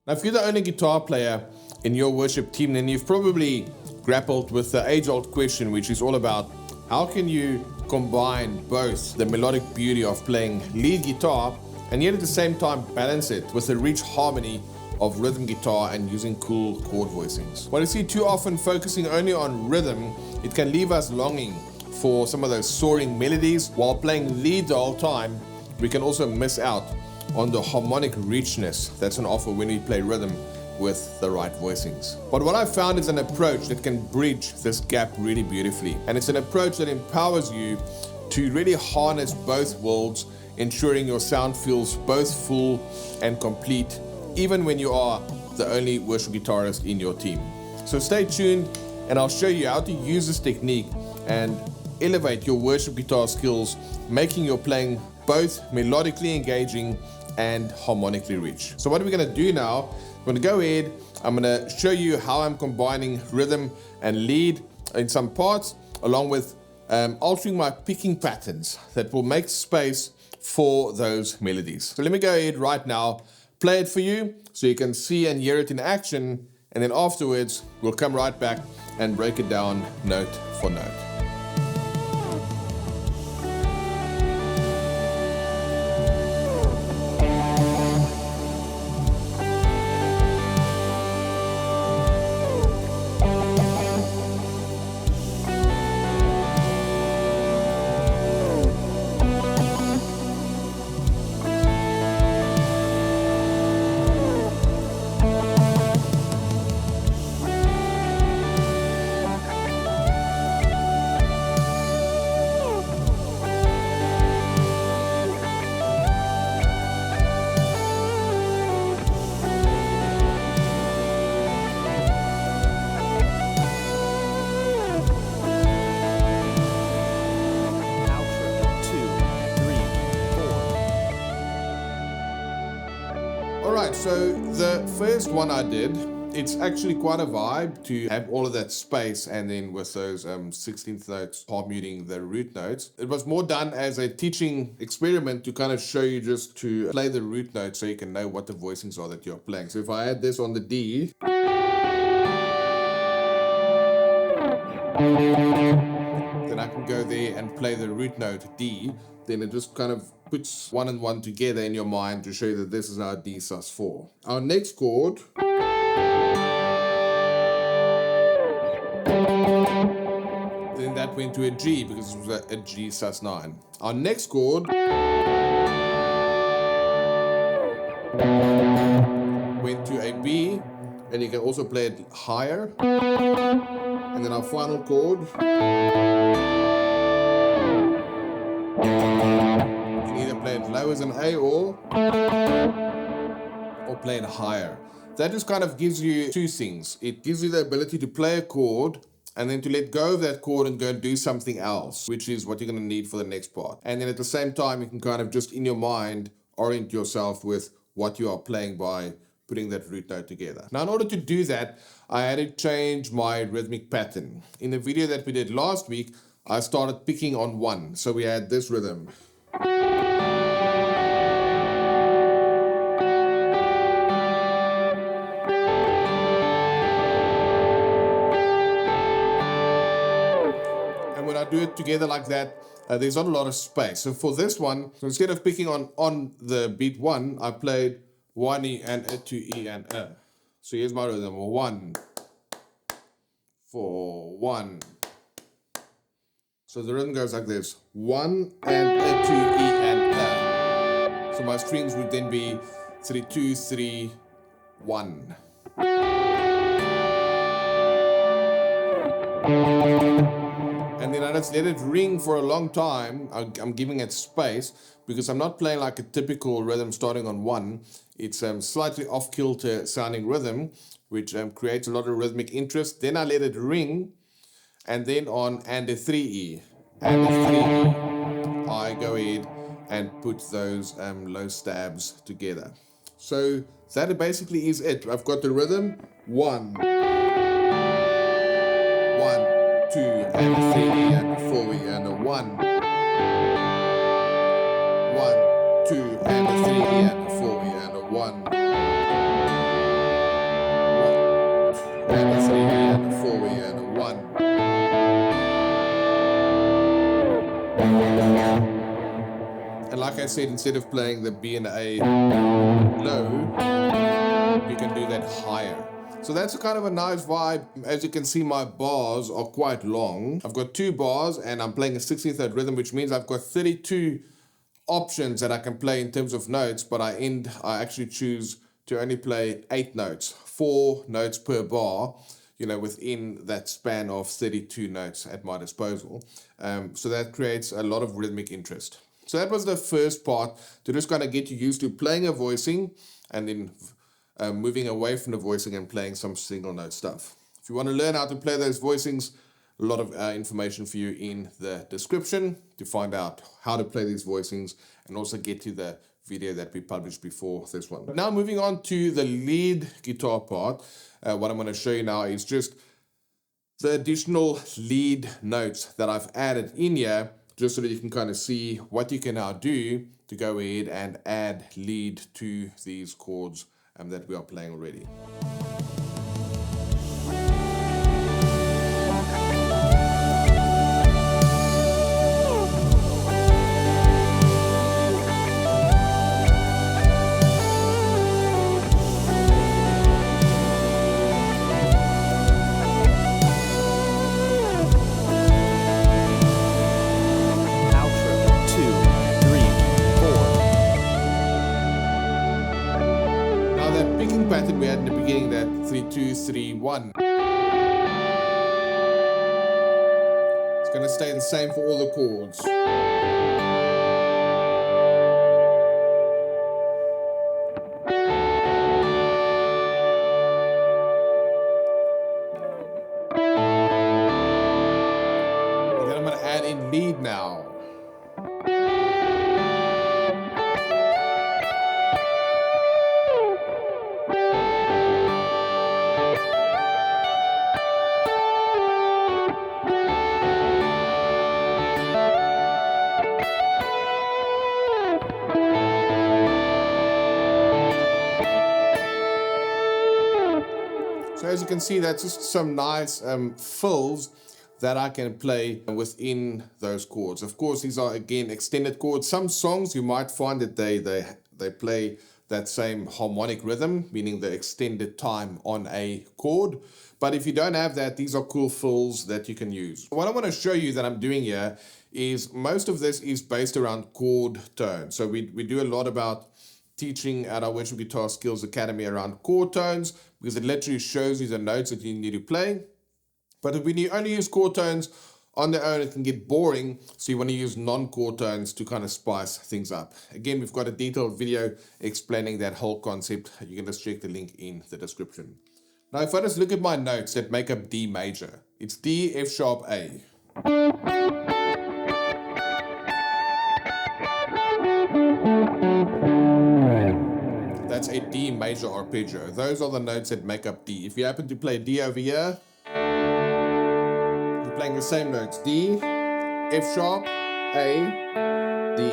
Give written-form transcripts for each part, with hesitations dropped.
Now, if you're the only guitar player in your worship team, then you've probably grappled with the age-old question, which is all about how can you combine both the melodic beauty of playing lead guitar and yet at the same time balance it with the rich harmony of rhythm guitar and using cool chord voicings. Well, you see, too often focusing only on rhythm, it can leave us longing for some of those soaring melodies. While playing lead the whole time, we can also miss out on the harmonic richness that's on offer when we play rhythm with the right voicings. But what I found is an approach that can bridge this gap really beautifully. And it's an approach that empowers you to really harness both worlds, ensuring your sound feels both full and complete, even when you are the only worship guitarist in your team. So stay tuned and I'll show you how to use this technique and elevate your worship guitar skills, making your playing both melodically engaging and harmonically rich. So what are we gonna do now? I'm gonna go ahead, I'm gonna show you how I'm combining rhythm and lead in some parts, along with altering my picking patterns that will make space for those melodies. So let me go ahead right now, play it for you so you can see and hear it in action, and then afterwards we'll come right back and break it down note for note. Alright, so the first one I did, it's actually quite a vibe to have all of that space and then with those 16th notes half muting the root notes. It was more done as a teaching experiment to kind of show you just to play the root notes so you can know what the voicings are that you're playing. So if I had this on the D, then I can go there and play the root note D. Then it just kind of puts one and one together in your mind to show you that this is our D sus4. Our next chord then that went to a G because it was a G sus9. Our next chord went to a B, and you can also play it higher. And then our final chord, you can either play it low as an A or play it higher. That just kind of gives you two things. It gives you the ability to play a chord and then to let go of that chord and go and do something else, which is what you're going to need for the next part. And then at the same time, you can kind of just in your mind orient yourself with what you are playing by putting that root note together. Now, in order to do that, I had to change my rhythmic pattern. In the video that we did last week, I started picking on one. So we had this rhythm. And when I do it together like that, there's not a lot of space. So for this one, so instead of picking on the beat one, I played 1 E and a, 2 E and a. So here's my rhythm. 1, 4, 1. So the rhythm goes like this. 1 and a, 2 E and a. So my strings would then be 3, 2, 3, 1. And then I just let it ring for a long time. I'm giving it space because I'm not playing like a typical rhythm starting on 1. It's slightly off-kilter sounding rhythm, which creates a lot of rhythmic interest. Then I let it ring, and then on and a 3E, and a 3E, I go ahead and put those low stabs together. So that basically is it. I've got the rhythm, 1, 1, 2, and a 3E, and a 4E, and a 1, 1, 2, and a 3E, and a 4E, and a 1. and a 3 here, and a 4 here, and a 1. And like I said, instead of playing the B and A low, you can do that higher. So that's a kind of a nice vibe. As you can see, my bars are quite long. I've got 2 bars and I'm playing a 16/3 rhythm, which means I've got 32 options that I can play in terms of notes, but I actually choose to only play 8 notes, 4 notes per bar, within that span of 32 notes at my disposal. So that creates a lot of rhythmic interest. So that was the first part, to just kind of get you used to playing a voicing and then moving away from the voicing and playing some single note stuff. If you want to learn how to play those voicings, a lot of information for you in the description to find out how to play these voicings and also get to the video that we published before this one. Now moving on to the lead guitar part, what I'm going to show you now is just the additional lead notes that I've added in here, just so that you can kind of see what you can now do to go ahead and add lead to these chords that we are playing already. Pattern we had in the beginning, that 3-2-3-1. It's going to stay the same for all the chords. And then I'm going to add in lead now. So as you can see, that's just some nice fills that I can play within those chords. Of course, these are, again, extended chords. Some songs you might find that they play that same harmonic rhythm, meaning the extended time on a chord. But if you don't have that, these are cool fills that you can use. What I want to show you that I'm doing here is most of this is based around chord tones. So we do a lot about teaching at our Worship Guitar Skills Academy around chord tones, because it literally shows you the notes that you need to play. But when you only use chord tones on their own, it can get boring. So you want to use non-chord tones to kind of spice things up. Again, we've got a detailed video explaining that whole concept. You can just check the link in the description. Now, if I just look at my notes that make up D major, it's D, F sharp, A. That's a D major arpeggio. Those are the notes that make up D. If you happen to play D over here, you're playing the same notes. D, F sharp, A, D.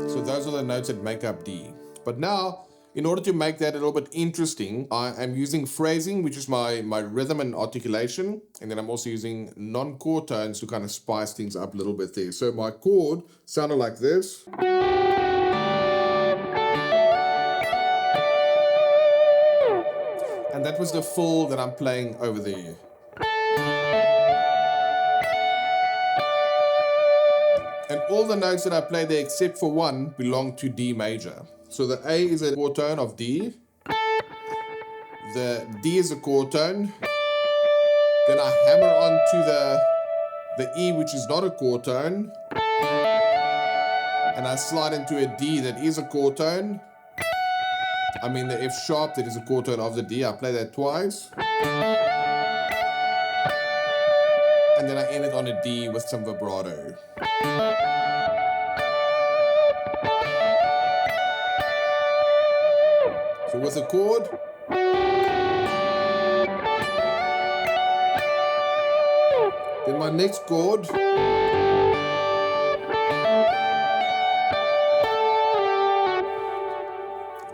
So those are the notes that make up D. But now, in order to make that a little bit interesting, I am using phrasing, which is my rhythm and articulation. And then I'm also using non-chord tones to kind of spice things up a little bit there. So my chord sounded like this. And that was the fill that I'm playing over there. And all the notes that I play there, except for one, belong to D major. So the A is a chord tone of D. The D is a chord tone. Then I hammer onto the E, which is not a chord tone. And I slide into a D that is a chord tone. I mean the F sharp, that is a chord tone of the D. I play that twice. And then I end it on a D with some vibrato. So with a chord. Then my next chord.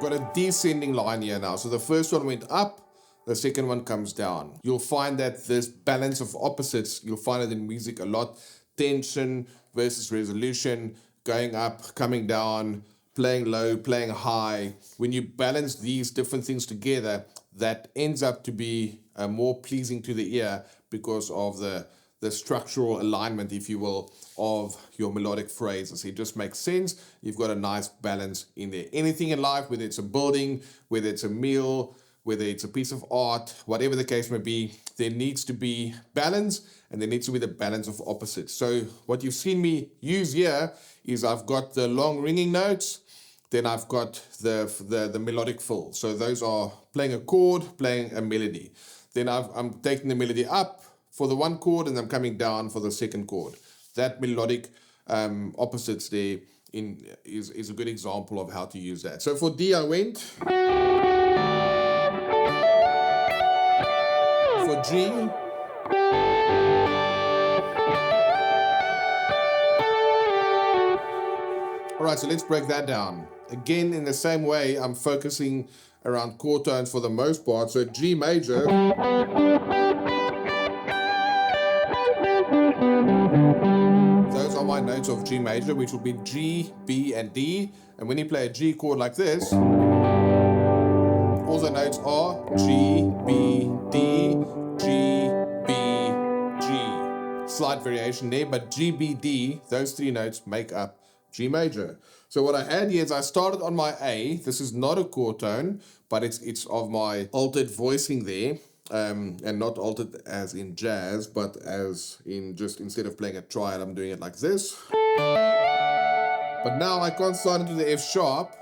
Got a descending line here now. So the first one went up, the second one comes down. You'll find that this balance of opposites, you'll find it in music a lot. Tension versus resolution, going up, coming down, playing low, playing high. When you balance these different things together, that ends up to be more pleasing to the ear because of the structural alignment, if you will, of your melodic phrases. It just makes sense. You've got a nice balance in there. Anything in life, whether it's a building, whether it's a meal, whether it's a piece of art, whatever the case may be, there needs to be balance, and there needs to be the balance of opposites. So what you've seen me use here is I've got the long ringing notes, then I've got the melodic fill. So those are playing a chord, playing a melody. Then I'm taking the melody up for the one chord, and I'm coming down for the second chord. That melodic opposites there is a good example of how to use that. So for D, I went. For G, all right, so let's break that down. Again, in the same way, I'm focusing around chord tones for the most part. So G major, those are my notes of G major, which will be G, B, and D. And when you play a G chord like this, all the notes are G, B, D, G, B, G. Slight variation there, but G, B, D, those three notes make up G major. So what I had here is I started on my A. This is not a chord tone, but it's of my altered voicing there. And not altered as in jazz, but as in just instead of playing a triad, I'm doing it like this. But now I can't start into the F sharp.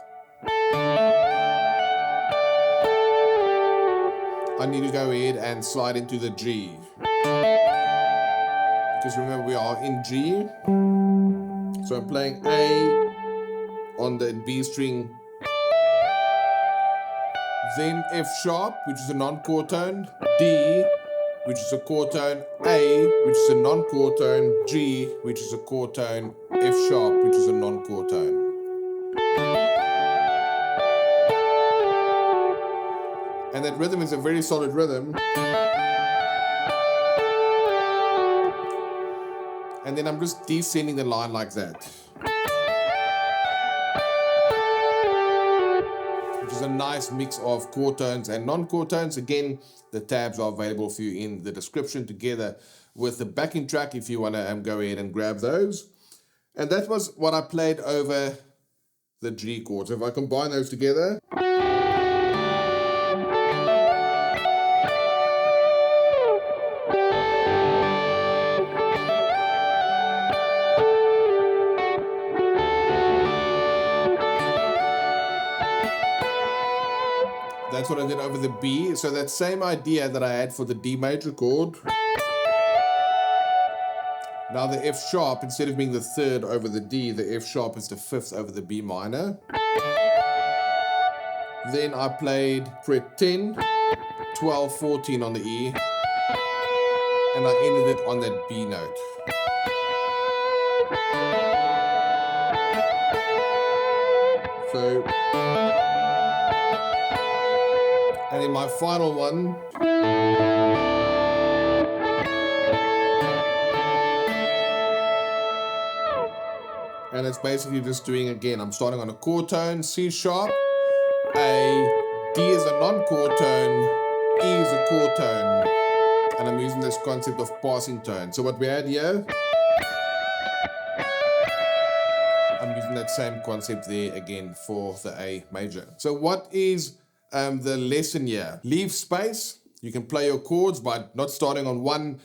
I need to go ahead and slide into the G. Because remember, we are in G. So I'm playing A on the B string, then F sharp, which is a non-chord tone, D, which is a chord tone, A, which is a non-chord tone, G, which is a chord tone, F sharp, which is a non-chord tone. And that rhythm is a very solid rhythm. And then I'm just descending the line like that, which is a nice mix of chord tones and non-chord tones. Again, the tabs are available for you in the description together with the backing track if you want to go ahead and grab those. And that was what I played over the G chords. If I combine those together, that's what I did over the B. So that same idea that I had for the D major chord. Now the F sharp, instead of being the third over the D, the F sharp is the fifth over the B minor. Then I played fret 10, 12, 14 on the E, and I ended it on that B note. So, and then my final one, and it's basically just doing again, I'm starting on a chord tone, C sharp, A, D is a non-chord tone, E is a chord tone, and I'm using this concept of passing tone. So what we had here, I'm using that same concept there again for the A major. So what is the lesson here? Leave space. You can play your chords by not starting on one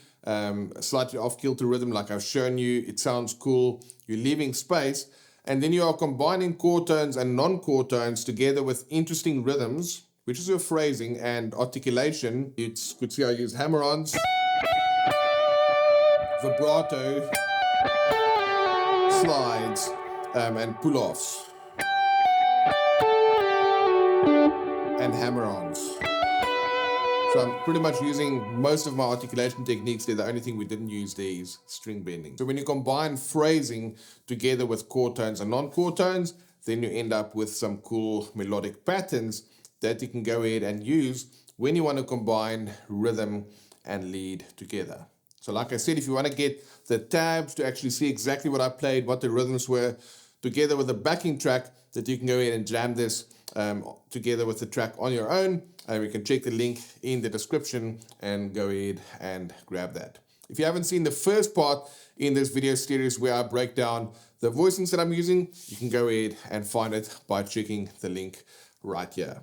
slightly off-kilter rhythm like I've shown you. It sounds cool. You're leaving space. And then you are combining chord tones and non-chord tones together with interesting rhythms, which is your phrasing and articulation. You could see I use hammer-ons, vibrato, slides, and pull-offs, and hammer-ons. So I'm pretty much using most of my articulation techniques there. The only thing we didn't use there is string bending. So when you combine phrasing together with chord tones and non-chord tones, then you end up with some cool melodic patterns that you can go ahead and use when you want to combine rhythm and lead together. So like I said, if you want to get the tabs to actually see exactly what I played, what the rhythms were, together with the backing track, that you can go ahead and jam this together with the track on your own. We can check the link in the description and go ahead and grab that. If you haven't seen the first part in this video series where I break down the voicings that I'm using, you can go ahead and find it by checking the link right here.